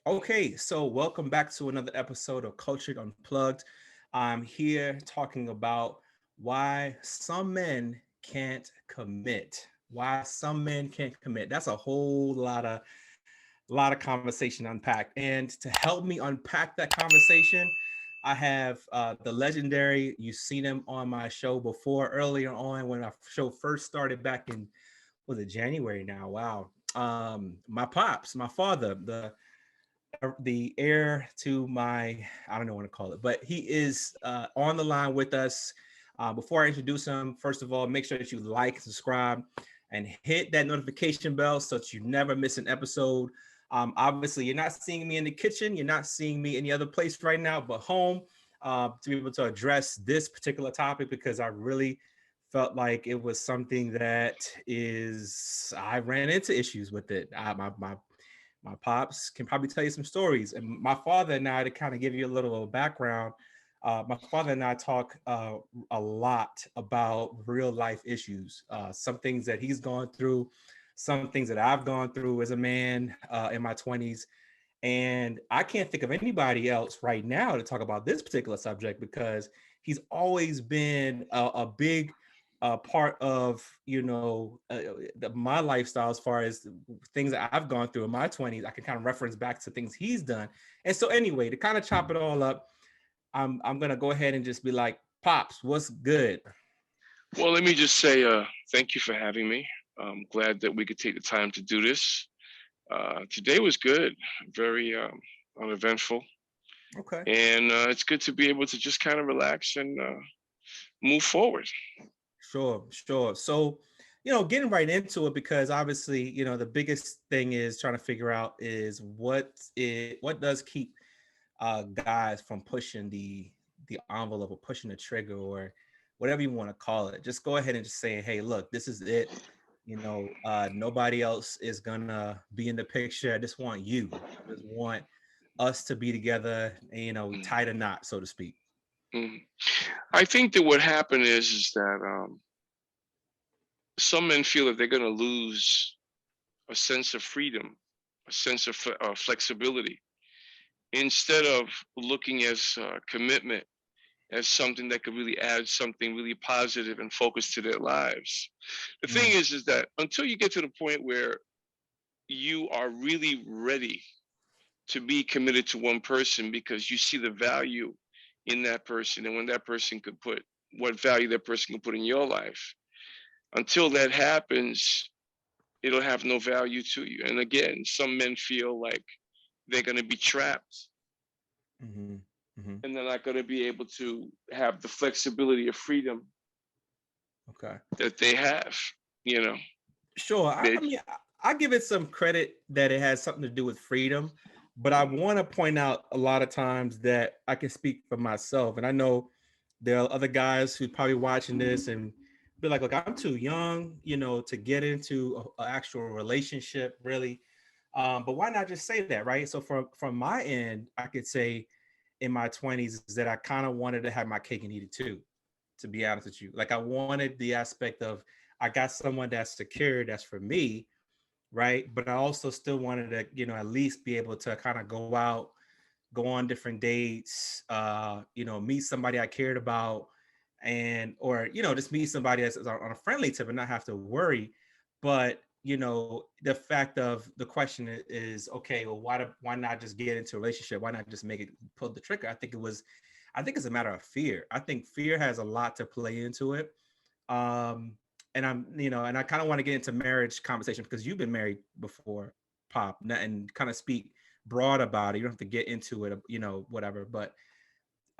Okay, so welcome back to another episode of Cultured Unplugged. I'm here talking about why some men can't commit. Why some men can't commit. That's a whole lot of conversation to unpack. And to help me unpack that conversation, I have the legendary. You've seen him on my show before, earlier on when our show first started back in, was it January now? Wow. My pops, my father, the heir to my, I don't know what to call it, but he is on the line with us. Before I introduce him, first of all, make sure that you like, subscribe, and hit that notification bell so that you never miss an episode. Obviously, you're not seeing me in the kitchen, you're not seeing me any other place right now but home, to be able to address this particular topic, because I really felt like it was something that is, I ran into issues with it. My pops can probably tell you some stories. And my father and I, to kind of give you a little background, my father and I talk a lot about real life issues, some things that he's gone through, some things that I've gone through as a man in my 20s. And I can't think of anybody else right now to talk about this particular subject, because he's always been a big part of, my lifestyle, as far as things that I've gone through in my 20s. I can kind of reference back to things he's done. And so anyway, to kind of chop it all up, I'm gonna go ahead and just be like, Pops, what's good? Well, let me just say thank you for having me. I'm glad that we could take the time to do this. Today was good, very uneventful, Okay. and it's good to be able to just kind of relax and move forward. Sure. So, getting right into it, because obviously, the biggest thing is trying to figure out is what does keep guys from pushing the envelope, or pushing the trigger, or whatever you want to call it. Just go ahead and just say, hey, look, this is it. Nobody else is gonna be in the picture. I just want you. I just want us to be together, and, tie the knot, so to speak. Mhm. I think that what happened is that some men feel that they're going to lose a sense of freedom, a sense of flexibility, instead of looking as commitment as something that could really add something really positive and focus to their lives. The thing Mm, is that until you get to the point where you are really ready to be committed to one person because you see the value in that person and when that person could put what value that person can put in your life, until that happens, it'll have no value to you. And again, some men feel like they're going to be trapped mm-hmm, mm-hmm. and they're not going to be able to have the flexibility of freedom Okay. that they have. You know, Sure. I they. mean, I give it some credit that it has something to do with freedom, but I want to point out a lot of times that I can speak for myself, and I know there are other guys who probably watching this and be like, "Look, I'm too young, to get into an actual relationship, really." But why not just say that, right? So from my end, I could say in my 20s is that I kind of wanted to have my cake and eat it too, to be honest with you. Like, I wanted the aspect of, I got someone that's secure, that's for me, right? But I also still wanted to, at least be able to kind of go out, go on different dates, meet somebody I cared about, and or just meet somebody that's on a friendly tip and not have to worry. But the fact of the question is, okay, well, why not just get into a relationship? Why not just make it, pull the trigger? I think it's a matter of fear. I think fear has a lot to play into it. um and and I kind of want to get into marriage conversation, because you've been married before, Pop, and kind of speak broad about it. You don't have to get into it, whatever. But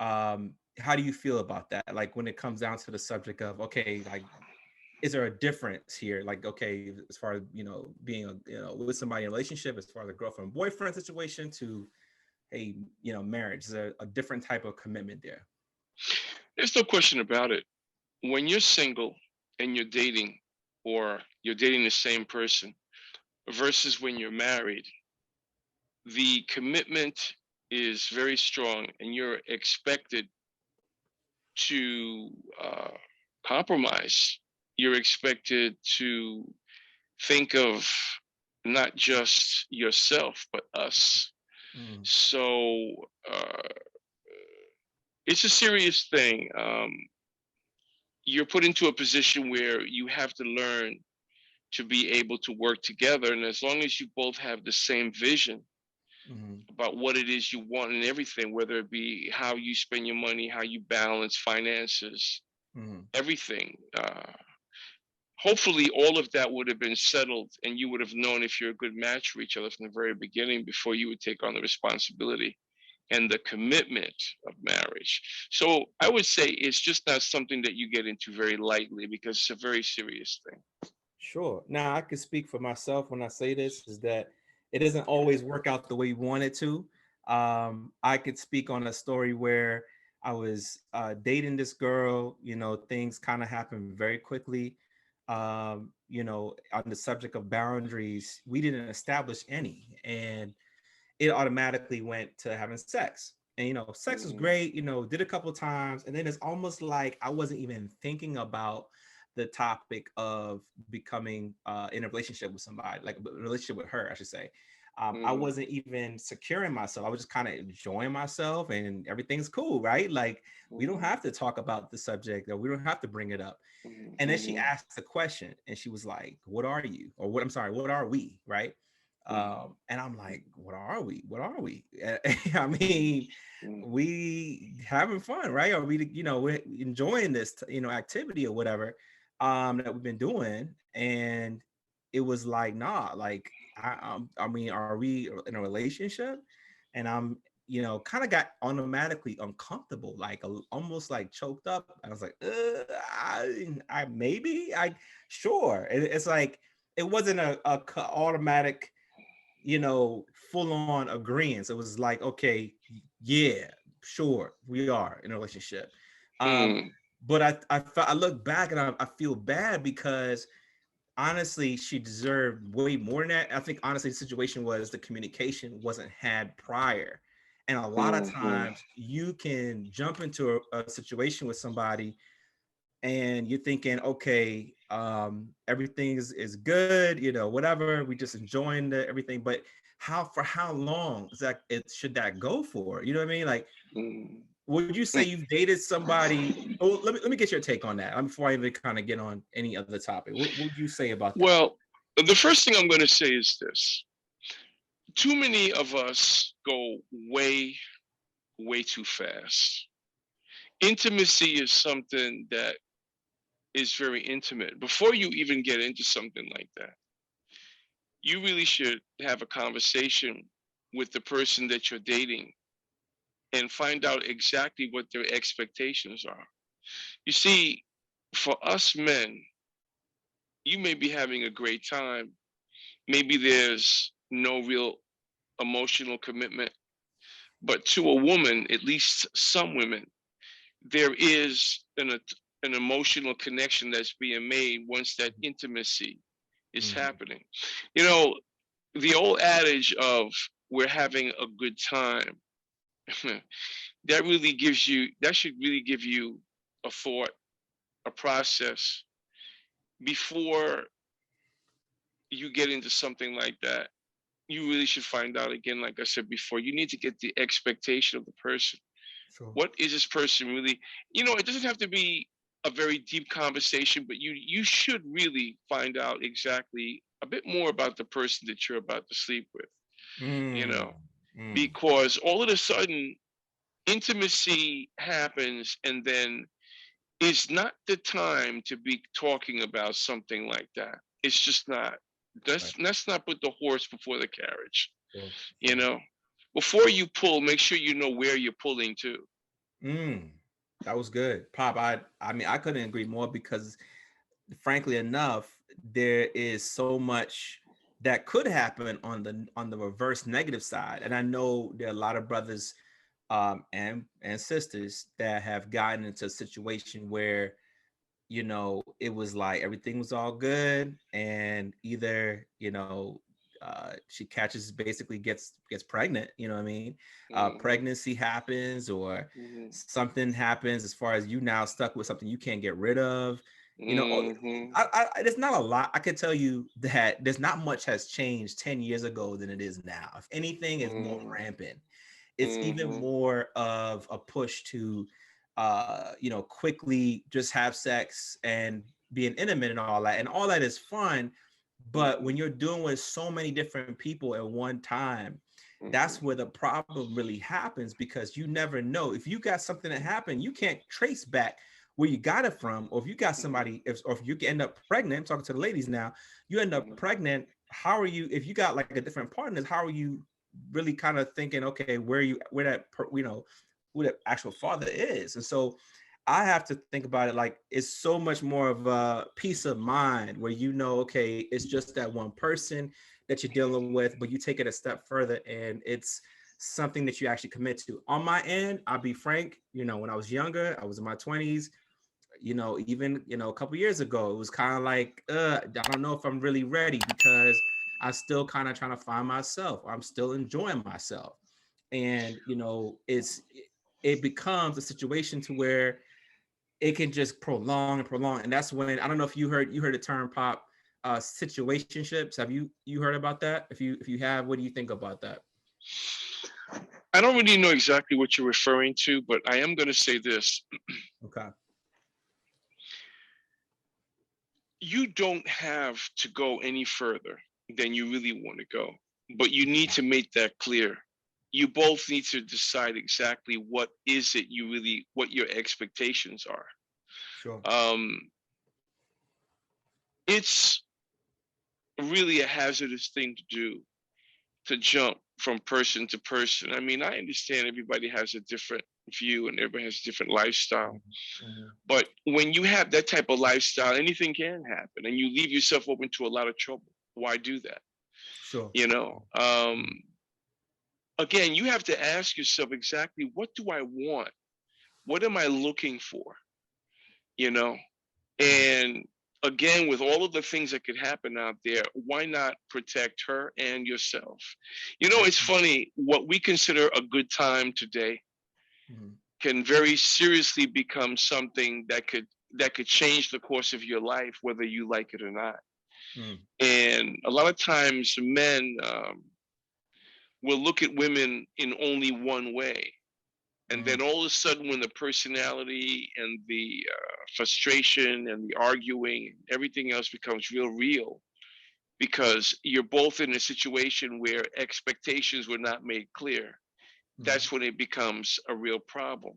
how do you feel about that, like when it comes down to the subject of, okay, like, is there a difference here, like, okay, as far as being with somebody in a relationship, as far as a girlfriend boyfriend situation, to, hey, marriage? Is there a different type of commitment there? There's no question about it. When you're single and you're dating, or you're dating the same person, versus when you're married, the commitment is very strong and you're expected to compromise. You're expected to think of not just yourself, but us. Mm, So it's a serious thing. You're put into a position where you have to learn to be able to work together. And as long as you both have the same vision mm, about what it is you want and everything, whether it be how you spend your money, how you balance finances, mm. everything. Hopefully, all of that would have been settled, and you would have known if you're a good match for each other from the very beginning before you would take on the responsibility and the commitment of marriage. So I would say it's just not something that you get into very lightly because it's a very serious thing. Sure. Now I can speak for myself when I say this is that it doesn't always work out the way you want it to. I could speak on a story where I was dating this girl. Things kind of happened very quickly. On the subject of boundaries, we didn't establish any, and it automatically went to having sex. And sex was Mm-hmm. great. Did a couple of times, and then it's almost like I wasn't even thinking about the topic of becoming in a relationship with somebody, like a relationship with her, I should say. I Mm-hmm. wasn't even securing myself. I was just kind of enjoying myself, and everything's cool, right? Like we don't Mm-hmm. have to talk about the subject, or we don't have to bring it up. And then she Mm-hmm. asked a question, and she was like, "What are you?" Or what? I'm sorry, what are we? Right? And I'm like, "What are we? What are we?" I mean, Mm-hmm. we having fun, right? Or we, we're enjoying this, activity or whatever that we've been doing. And it was like, nah, like I mean, are we in a relationship? And I'm, kind of got automatically uncomfortable, like almost like choked up. I was like, I maybe, sure. It's like it wasn't a automatic, full on agreement. So it was like, okay, yeah, sure, we are in a relationship. Um, Mm-hmm. but I look back and I feel bad because honestly, she deserved way more than that. I think honestly, the situation was the communication wasn't had prior. And a lot of Mm-hmm. times you can jump into a situation with somebody and you're thinking, okay, everything is good, whatever. We just enjoying everything, but for how long is that? It should that go for? You know what I mean? Like, Mm-hmm. would you say you've dated somebody? Oh, let me get your take on that before I even kind of get on any other topic. What would you say about that? Well, the first thing I'm going to say is this: too many of us go way, way too fast. Intimacy is something that is very intimate. Before you even get into something like that, you really should have a conversation with the person that you're dating and find out exactly what their expectations are. You see, for us men, you may be having a great time. Maybe there's no real emotional commitment, but to a woman, at least some women, there is an emotional connection that's being made once that intimacy is Mm-hmm. happening. You know, the old adage of we're having a good time, that should really give you a thought, a process before you get into something like that. You really should find out, again, like I said before, you need to get the expectation of the person. Sure. What is this person really? It doesn't have to be a very deep conversation, but you should really find out exactly a bit more about the person that you're about to sleep with. You Mm, know, mm, because all of a sudden intimacy happens, and then it's not the time to be talking about something like that. It's just not. right. Let's not put the horse before the carriage. Sure. You Sure. know, before you pull, make sure you know where you're pulling to. Mm, that was good, Pop. I mean, I couldn't agree more because, frankly enough, there is so much that could happen on the reverse negative side, and I know there are a lot of brothers and sisters that have gotten into a situation where it was like everything was all good, and either she catches basically gets pregnant. You know what I mean? Mm-hmm. Pregnancy happens, or Mm-hmm. something happens as far as you now stuck with something you can't get rid of. You know, Mm-hmm. there's not a lot. I could tell you that there's not much has changed 10 years ago than it is now. If anything, is more Mm-hmm. rampant. It's even Mm-hmm. more of a push to, quickly just have sex and being intimate and all that. And all that is fun. But when you're doing with so many different people at one time, that's where the problem really happens, because you never know. If you got something that happened, you can't trace back where you got it from, or if you got somebody, if you end up pregnant, I'm talking to the ladies now, you end up pregnant, how are you, if you got like a different partners, how are you really kind of thinking, okay, where that, who that actual father is? And so I have to think about it like it's so much more of a peace of mind where okay, it's just that one person that you're dealing with, but you take it a step further and it's something that you actually commit to. On my end, I'll be frank, when I was younger, I was in my 20s, even a couple years ago, it was kind of like, I don't know if I'm really ready, because I'm still kind of trying to find myself. I'm still enjoying myself. And it becomes a situation to where it can just prolong and prolong. And that's when, I don't know if you heard the term, Pop, situationships. Have you heard about that? If you have, what do you think about that? I don't really know exactly what you're referring to, but I am going to say this. Okay. You don't have to go any further than you really want to go, but you need to make that clear. You both need to decide exactly what is it you really, what your expectations are. Sure. It's really a hazardous thing to do, to jump from person to person. I mean, I understand everybody has a different view and everybody has a different lifestyle. Mm-hmm. But when you have that type of lifestyle, anything can happen and you leave yourself open to a lot of trouble. Why do that? Sure. You know, um, Mm-hmm. again, you have to ask yourself exactly, what do I want? What am I looking for? You know, and again, with all of the things that could happen out there, why not protect her and yourself? It's funny, what we consider a good time today Mm-hmm. can very seriously become something that could change the course of your life, whether you like it or not. Mm-hmm. And a lot of times, men will look at women in only one way. And Mm-hmm. then all of a sudden, when the personality and the frustration and the arguing, everything else becomes real, because you're both in a situation where expectations were not made clear. Mm-hmm. That's when it becomes a real problem.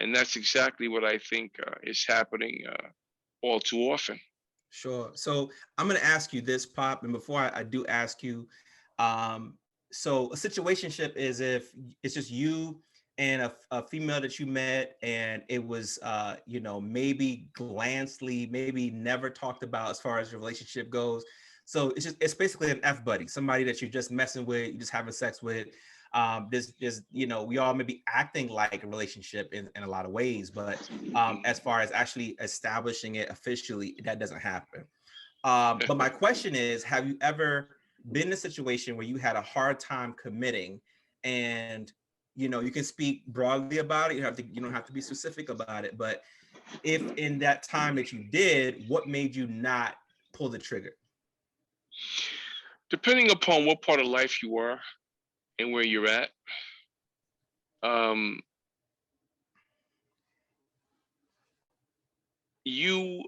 And that's exactly what I think is happening all too often. Sure. So I'm going to ask you this, Pop, and before I do ask you, um, so a situationship is if it's just you and a female that you met, and it was, maybe glancely, maybe never talked about as far as your relationship goes. So it's basically an F buddy, somebody that you're just messing with, you're just having sex with. This, we all may be acting like a relationship in a lot of ways, but as far as actually establishing it officially, that doesn't happen. But my question is, have you ever been in a situation where you had a hard time committing, and you can speak broadly about it. You don't have to be specific about it, but if in that time that you did, what made you not pull the trigger? Depending upon what part of life you are and where you're at, um, you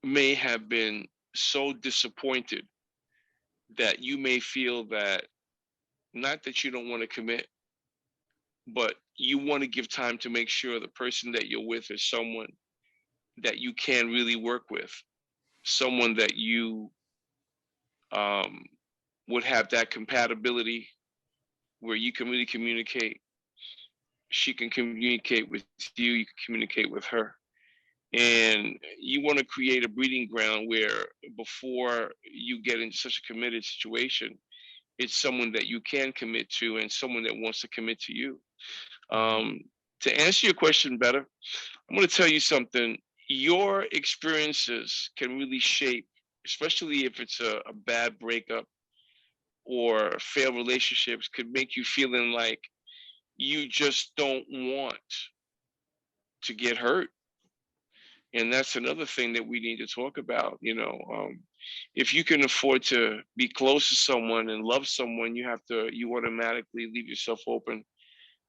may have been so disappointed that you may feel that, not that you don't want to commit, but you want to give time to make sure the person that you're with is someone that you can really work with, someone that you um, would have that compatibility where you can really communicate. She can communicate with you can communicate with her. And you want to create a breeding ground where, before you get into such a committed situation, it's someone that you can commit to and someone that wants to commit to you. Mhm. Um, to answer your question better, I'm going to tell you something. Your experiences can really shape, especially if it's a bad breakup or failed relationships, could make you feeling like you just don't want to get hurt. And that's another thing that we need to talk about. If you can afford to be close to someone and love someone, you automatically leave yourself open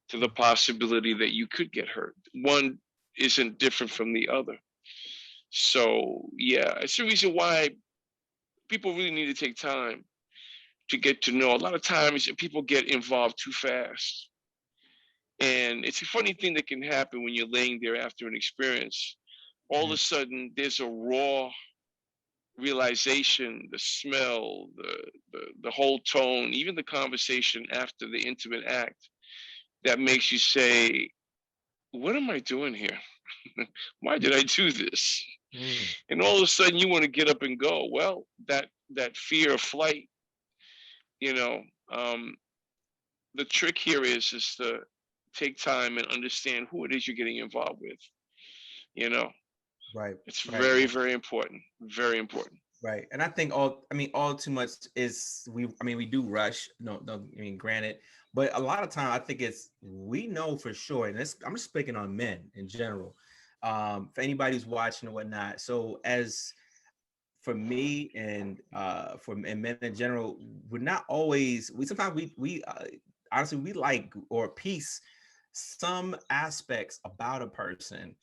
to the possibility that you could get hurt. One isn't different from the other. So yeah, it's the reason why people really need to take time to get to know. A lot of times people get involved too fast. And it's a funny thing that can happen when you're laying there after an experience. All of Mm, a sudden, there's a raw realization, the smell, the whole tone, even the conversation after the intimate act that makes you say, what am I doing here? Why did I do this? mm, And all of a sudden you want to get up and go. Well, that fear of flight, you know, um, the trick here is to take time and understand who it is you're getting involved with. You know, right, it's right, very, very important. Very important. right. And I think all too much is we do rush. No, I mean, granted, but a lot of time I think it's we know for sure, and I'm just speaking on men in general. For anybody who's watching or whatnot. So as for me and for and men in general, we're not always. We sometimes we honestly we like or piece some aspects about a person.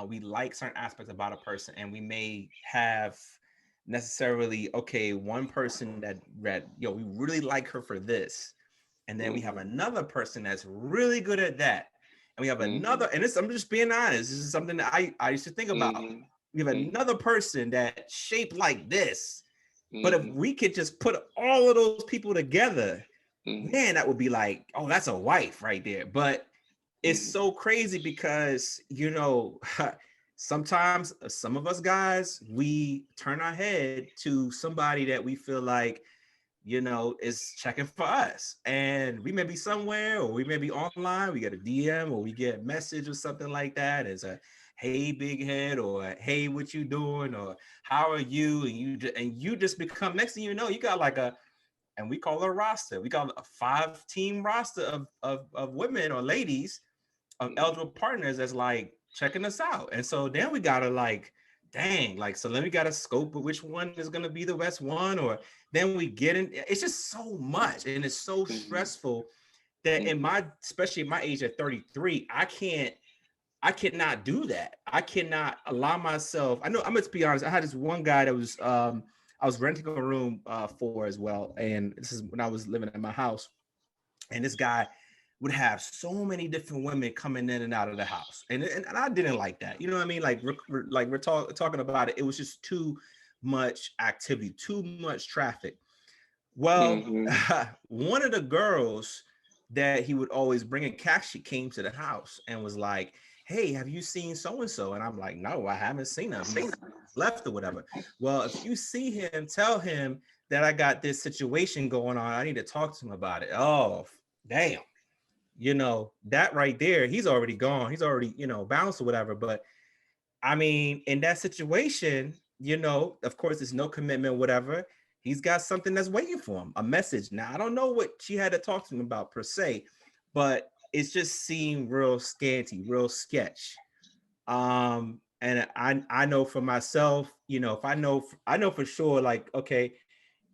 We like certain aspects about a person, and we may have necessarily okay one person that we really like her for this, and then we have Mm-hmm. another person that's really good at that, and we have Mm-hmm. another. And this I'm just being honest. This is something that I used to think about. Mm-hmm. We have Mm-hmm. another person that shaped like this, but if Mm-hmm. we could just put all of those people together, Mm-hmm. man, that would be like, oh, that's a wife right there. But it's Mm-hmm. so crazy because sometimes some of us guys we turn our head to somebody that we feel like is checking for us, and we may be somewhere or we may be online, we get a DM or we get a message or something like that. It's a hey big head or a, hey what you doing or how are you, and you just become, next thing you know, you got like a, and we call it a roster. We call it a 5-team roster of women or ladies of eligible partners that's like checking us out. And so then we gotta like, dang, like so then we gotta scope which one is gonna be the best one, or then we get in. It's just so much and it's so Mm-hmm. stressful that in Mm-hmm. my, especially at my age at 33, I cannot do that. I cannot allow myself. I know I'm gonna be honest. I had this one guy that was I was renting a room for as well, and this is when I was living in my house, and this guy would have so many different women coming in and out of the house, and I didn't like that. You know what I mean? Like we're talking about it. It was just too much activity, too much traffic. Well, Mm-hmm. one of the girls that he would always bring in cash, she came to the house and was like, hey, have you seen so and so? And I'm like, no, I haven't seen him. He's left or whatever. Well, if you see him, tell him that I got this situation going on. I need to talk to him about it. Oh, damn. That right there, he's already gone. He's already, bounced or whatever. But I mean, in that situation, of course, there's no commitment, whatever. He's got something that's waiting for him, a message. Now, I don't know what she had to talk to him about per se, but it's just seemed real scanty, real sketch. And I know for myself, if I know for sure, like, okay,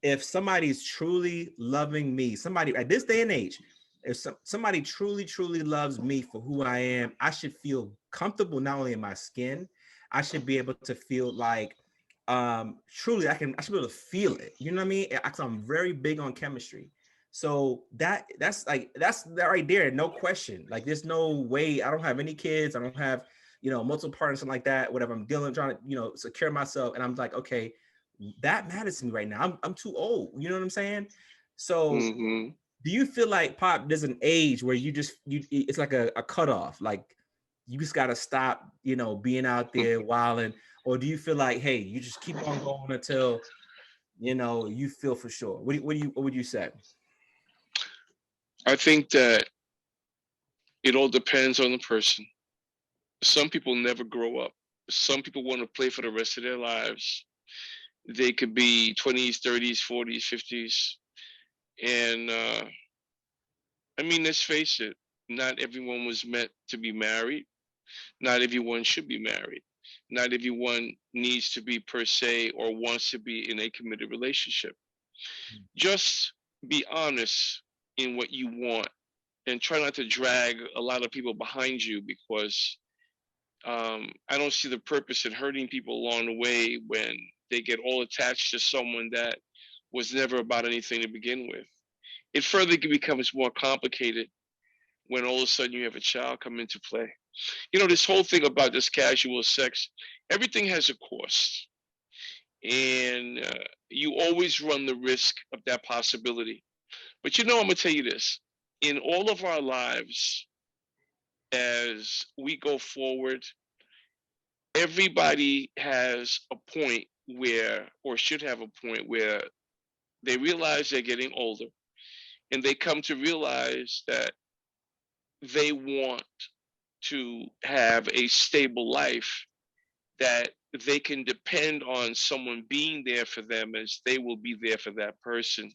if somebody's truly loving me, somebody at this day and age, if somebody truly, truly loves me for who I am, I should feel comfortable not only in my skin, I should be able to feel like truly I should be able to feel it. You know what I mean? I'm very big on chemistry. So that's that right there, no question. Like there's no way. I don't have any kids, I don't have, multiple partners, something like that, whatever. I'm dealing, trying to, secure myself. And I'm like, okay, that matters to me right now. I'm too old. You know what I'm saying? So Mm-hmm. do you feel like, Pop, there's an age where it's like a cutoff, like you just gotta stop, being out there wilding, or do you feel like, hey, you just keep on going until you feel for sure? What would you say? I think that it all depends on the person. Some people never grow up. Some people want to play for the rest of their lives. They could be 20s, 30s, 40s, 50s. And I mean, let's face it, not everyone was meant to be married. Not everyone should be married. Not everyone needs to be per se or wants to be in a committed relationship. Just be honest in what you want and try not to drag a lot of people behind you, because I don't see the purpose in hurting people along the way when they get all attached to someone that was never about anything to begin with. It further becomes more complicated when all of a sudden you have a child come into play. You know, this whole thing about this casual sex, everything has a cost. And you always run the risk of that possibility. But you know, I'm going to tell you this, in all of our lives, as we go forward, everybody has a point where, or should have a point where, they realize they're getting older and they come to realize that they want to have a stable life, that they can depend on someone being there for them as they will be there for that person.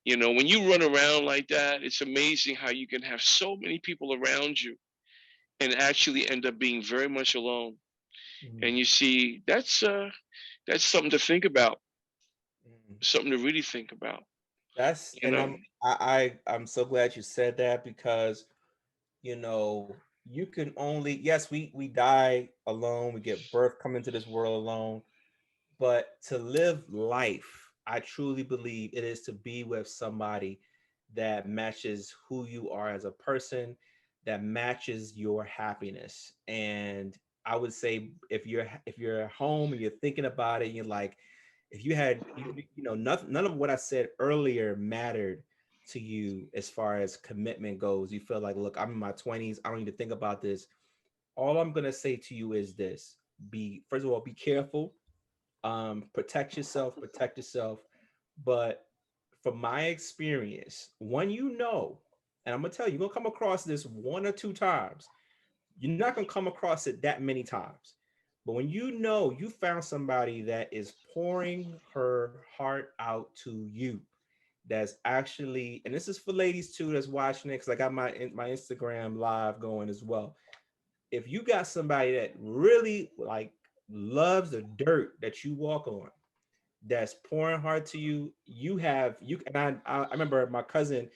You know, when you run around like that, it's amazing how you can have so many people around you and actually end up being very much alone. Mhm. And you see, that's something to think about, Mhm. something to really think about. That's You and know, I'm so glad you said that because you know you can only yes we die alone, we get birth, come into this world alone, but to live life, I truly believe it is to be with somebody that matches who you are as a person, that matches your happiness. And I would say if you're at home and you're thinking about it, you're like, if you had you know nothing, none of what I said earlier mattered to you as far as commitment goes. You feel like, look, I'm in my 20s, I don't need to think about this. All I'm gonna say to you is this: be first of all, be careful, protect yourself. But from my experience, when you know, and I'm gonna tell you, you're gonna come across this one or two times. You're not gonna come across it that many times. But when you know you found somebody that is pouring her heart out to you, that's actually, and this is for ladies too that's watching it, because I got my Instagram live going as well. If you got somebody that really like loves the dirt that you walk on, that's pouring hard to you, you have you and I remember my cousin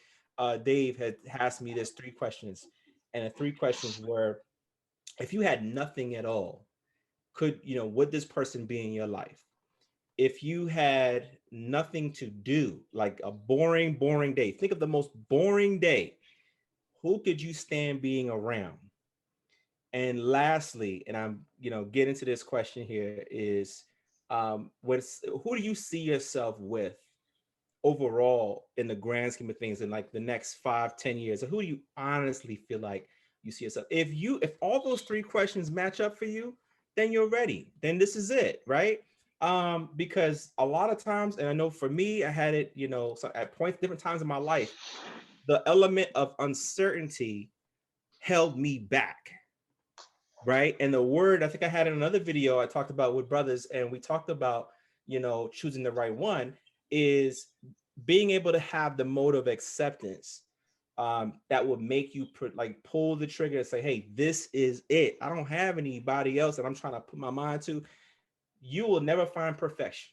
Dave had asked me this three questions, and the three questions were, if you had nothing at all, could you know would this person be in your life? If you had nothing to do, like a boring day, think of the most boring day, who could you stand being around? And lastly, and I'm getting to this question here is, what's who do you see yourself with overall in the grand scheme of things in like the next 5-10 years? Or who do you honestly feel like you see yourself? If all those three questions match up for you, then you're ready. Then this is it, right? Because a lot of times, and I know for me, I had it, so at points, different times in my life, the element of uncertainty held me back, right? And the word, I think I had in another video I talked about with brothers, and we talked about, choosing the right one is being able to have the mode of acceptance, that would make you like pull the trigger and say, hey, this is it. I don't have anybody else that I'm trying to put my mind to. You will never find perfection.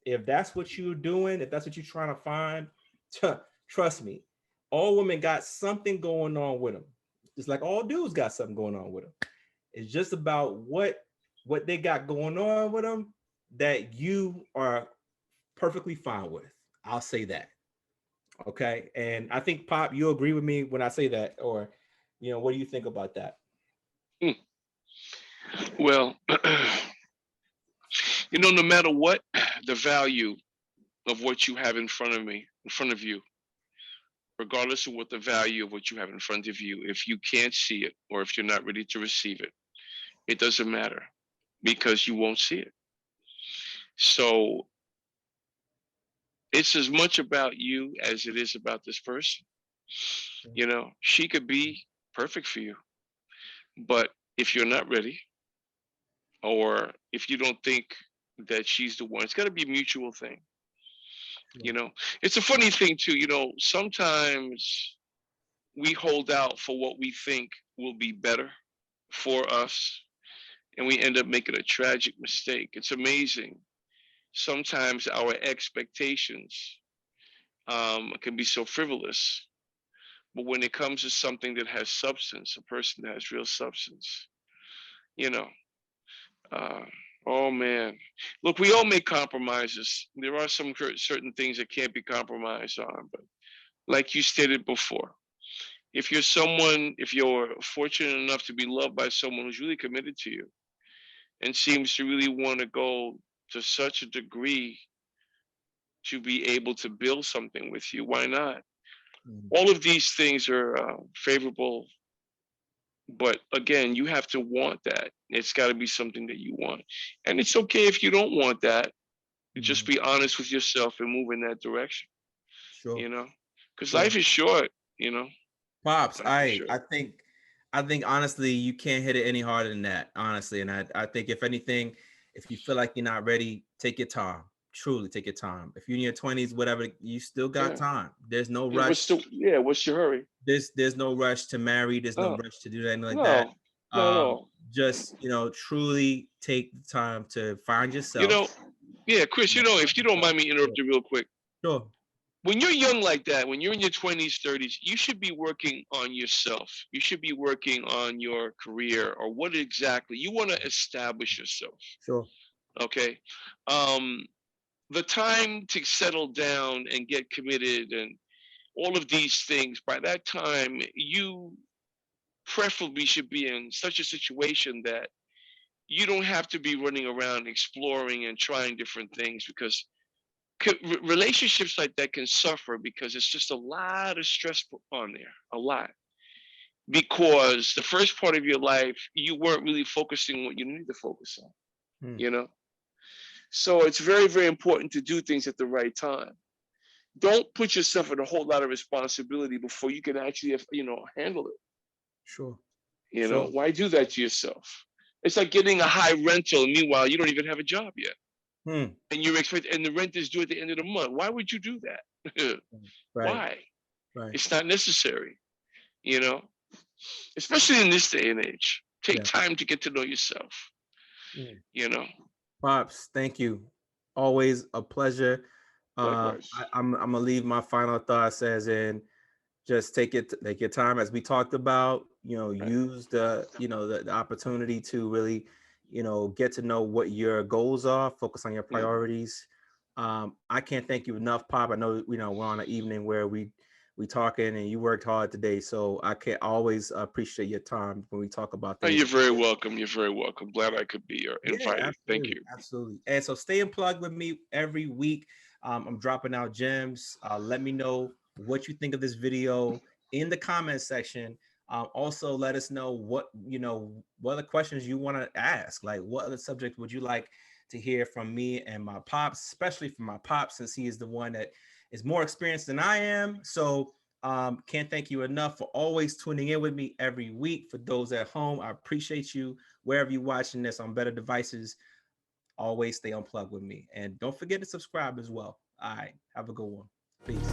If that's what you're doing, if that's what you're trying to find, trust me, all women got something going on with them. It's like all dudes got something going on with them. It's just about what they got going on with them that you are perfectly fine with. I'll say that. Okay. And I think Pop, you agree with me when I say that, or what do you think about that? hmm. Well, you know, no matter what the value of what you have in front of me, in front of you, regardless of what the value of what you have in front of you, if you can't see it or if you're not ready to receive it, it doesn't matter because you won't see it. So it's as much about you as it is about this person. You know, she could be perfect for you, but if you're not ready, or if you don't think that she's the one, it's got to be a mutual thing. Yeah. You know, it's a funny thing too. You know, sometimes we hold out for what we think will be better for us, and we end up making a tragic mistake. It's amazing. Sometimes our expectations can be so frivolous, but when it comes to something that has substance, a person that has real substance, you know, uh, oh man, look, we all make compromises. There are some certain things that can't be compromised on, but like you stated before, if you're fortunate enough to be loved by someone who's really committed to you and seems to really want to go to such a degree to be able to build something with you, why not? Mm. All of these things are favorable, but again, you have to want that. It's got to be something that you want, and it's okay if you don't want that. Just Mm. be honest with yourself and move in that direction. Sure, You know, because sure. life is short. You know, Pops, life is I short. I think I think honestly you can't hit it any harder than that, honestly. And I think if anything, if you feel like you're not ready, take your time. Truly take your time. If you're in your 20s, whatever, you still got Yeah. time. There's no Yeah. rush. What's your hurry? There's no rush to marry, there's no No, rush to do anything like that. no, not at all. Just truly take the time to find You yourself. know, yeah, Chris. If you don't mind me Sure. interrupting real quick, Sure. when you're young like that, when you're in your 20s, 30s, you should be working on yourself. You should be working on your career or what exactly you want to establish yourself. Sure. Okay. Um, the time to settle down and get committed and all of these things, by that time, you preferably should be in such a situation that you don't have to be running around exploring and trying different things because relationships like that can suffer because it's just a lot of stress put on there, a lot. Because the first part of your life, you weren't really focusing on what you needed to focus on, Hmm. you know? So it's very, very important to do things at the right time. Don't put yourself in a whole lot of responsibility before you can actually, handle it. Sure. You know, Sure. why do that to yourself? It's like getting a high rental, and meanwhile, you don't even have a job yet. Hmm. And and the rent is due at the end of the month. Why would you do that? Right. Why? Right. It's not necessary, you know, especially in this day and age. Take Yeah. time to get to know yourself, Mm. you know. Pops, thank you. Always a pleasure. Likewise. I'm gonna leave my final thoughts as in just take your time as we talked about, Right. use the opportunity to really, get to know what your goals are, focus on your Yeah. priorities. I can't thank you enough, Pop. I know, we're on an evening where we talking and you worked hard today. So I can always appreciate your time when we talk about Oh, things. you're very welcome. You're very welcome. Glad I could be Yeah, invited. Thank absolutely, you. absolutely. And so stay plugged with me every week. I'm dropping out gems. Let me know what you think of this video in the comment section. Also, let us know what other questions you want to ask. Like, what other subject would you like to hear from me and my pops, especially from my pops, since he is the one that is more experienced than I am. So can't thank you enough for always tuning in with me every week. For those at home, I appreciate you wherever you're watching this on better devices. Always stay unplugged with me. And don't forget to subscribe as well. All right. Have a good one. Peace.